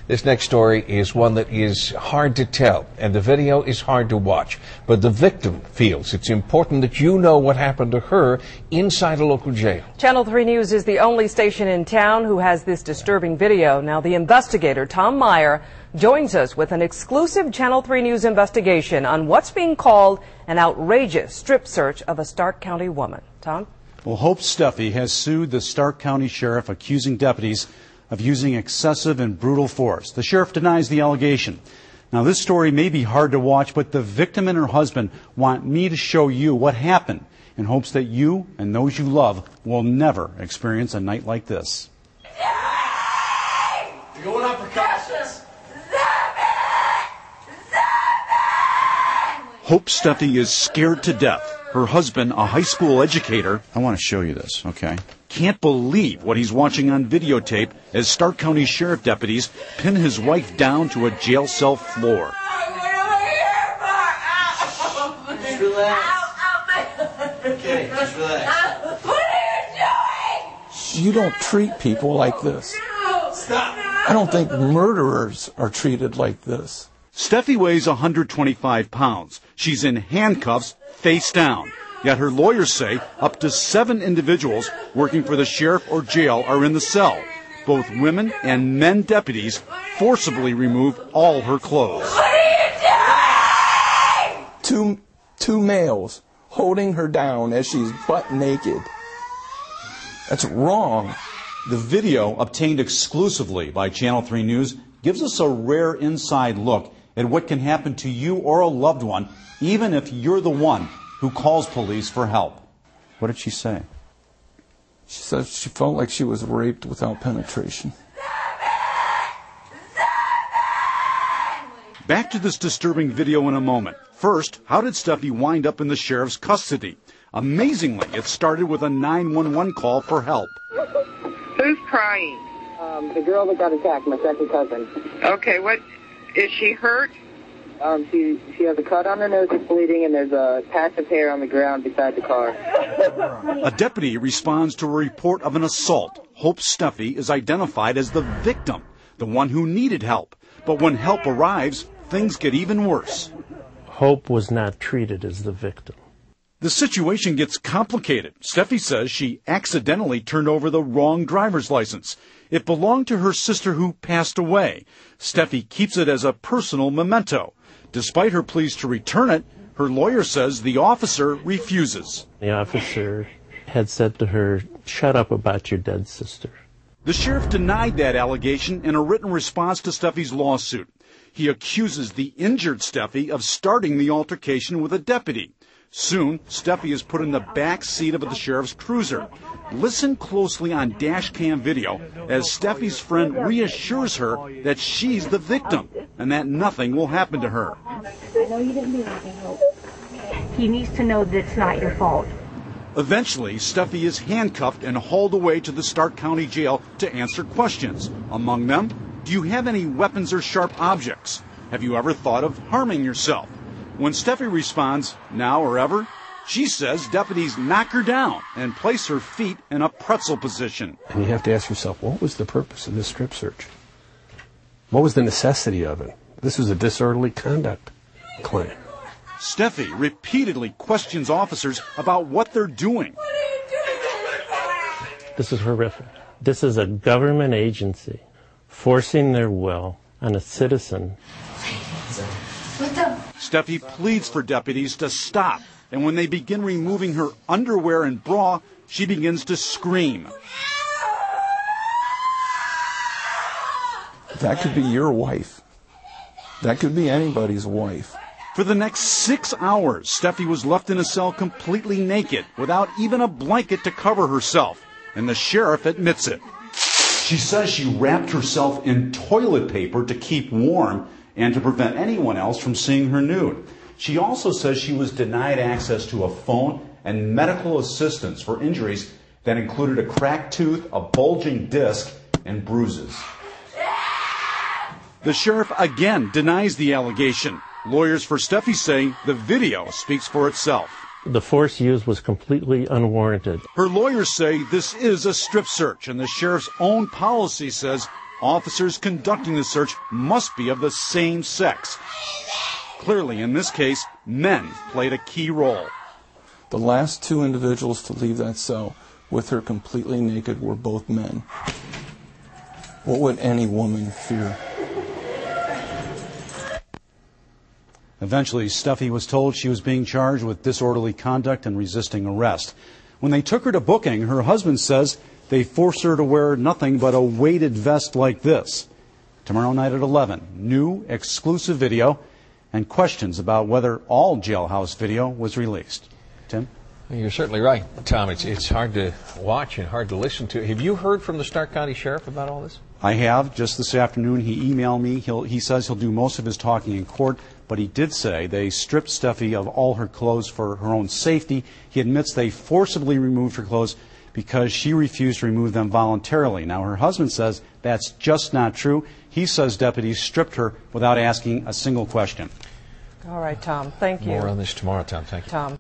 This next story is one that is hard to tell, and the video is hard to watch. But the victim feels it's important that you know what happened to her inside a local jail. Channel 3 News is the only station in town who has this disturbing video. Now, the investigator, Tom Meyer, joins us with an exclusive Channel 3 News investigation on what's being called an outrageous strip search of a Stark County woman. Tom? Well, Hope Steffi has sued the Stark County Sheriff, accusing deputies of using excessive and brutal force. The sheriff denies the allegation. Now, this story may be hard to watch, but the victim and her husband want me to show you what happened in hopes that you and those you love will never experience a night like this. You're going on precautions. Hope Steffi is scared to death. Her husband, a high school educator, I want to show you this, okay? Can't believe what he's watching on videotape as Stark County Sheriff deputies pin his wife down to a jail cell floor. Just relax. Okay, just relax. What are you doing? You don't treat people like this. Stop. I don't think murderers are treated like this. Steffi weighs 125 pounds. She's in handcuffs, face down. Yet her lawyers say up to 7 individuals working for the sheriff or jail are in the cell. Both women and men deputies forcibly remove all her clothes. What are you doing? Two males holding her down as she's butt naked. That's wrong. The video, obtained exclusively by Channel 3 News, gives us a rare inside look at what can happen to you or a loved one, even if you're the one who calls police for help. What did she say? She said she felt like she was raped without penetration. Back to this disturbing video in a moment. First, how did Steffi wind up in the sheriff's custody? Amazingly, it started with a 911 call for help. Who's crying? The girl that got attacked, my second cousin. Okay, what is she hurt? She has a cut on her nose that's bleeding, and there's a patch of hair on the ground beside the car. A deputy responds to a report of an assault. Hope Steffi is identified as the victim, the one who needed help. But when help arrives, things get even worse. Hope was not treated as the victim. The situation gets complicated. Steffi says she accidentally turned over the wrong driver's license. It belonged to her sister who passed away. Steffi keeps it as a personal memento. Despite her pleas to return it, her lawyer says the officer refuses. The officer had said to her, "Shut up about your dead sister." The sheriff denied that allegation in a written response to Steffi's lawsuit. He accuses the injured Steffi of starting the altercation with a deputy. Soon, Steffi is put in the back seat of the sheriff's cruiser. Listen closely on dash cam video as Steffi's friend reassures her that she's the victim and that nothing will happen to her. I know you didn't do anything, Hope. He needs to know that it's not your fault. Eventually, Steffi is handcuffed and hauled away to the Stark County Jail to answer questions. Among them, do you have any weapons or sharp objects? Have you ever thought of harming yourself? When Steffi responds, now or ever, she says deputies knock her down and place her feet in a pretzel position. And you have to ask yourself, what was the purpose of this strip search? What was the necessity of it? This was a disorderly conduct claim. Steffi repeatedly questions officers about what they're doing. This is horrific. This is a government agency forcing their will on a citizen. Steffi pleads for deputies to stop, and when they begin removing her underwear and bra, she begins to scream. That could be your wife. That could be anybody's wife. For the next 6 hours, Steffi was left in a cell completely naked, without even a blanket to cover herself, and the sheriff admits it. She says she wrapped herself in toilet paper to keep warm and to prevent anyone else from seeing her nude. She also says she was denied access to a phone and medical assistance for injuries that included a cracked tooth, a bulging disc, and bruises. The sheriff again denies the allegation. Lawyers for Steffi say the video speaks for itself. The force used was completely unwarranted. Her lawyers say this is a strip search, and the sheriff's own policy says Officers conducting the search must be of the same sex. Clearly, in this case, men played a key role. The last two individuals to leave that cell with her completely naked were both men. What would any woman fear? Eventually, Steffi was told she was being charged with disorderly conduct and resisting arrest. When they took her to booking, her husband says they forced her to wear nothing but a weighted vest like this. Tomorrow night at 11, new exclusive video and questions about whether all jailhouse video was released. Tim? You're certainly right, Tom. It's hard to watch and hard to listen to. Have you heard from the Stark County Sheriff about all this? I have. Just this afternoon, he emailed me. He says he'll do most of his talking in court, but he did say they stripped Steffi of all her clothes for her own safety. He admits they forcibly removed her clothes because she refused to remove them voluntarily. Now, her husband says that's just not true. He says deputies stripped her without asking a single question. All right, Tom. Thank you. More on this tomorrow, Tom. Thank you. Tom.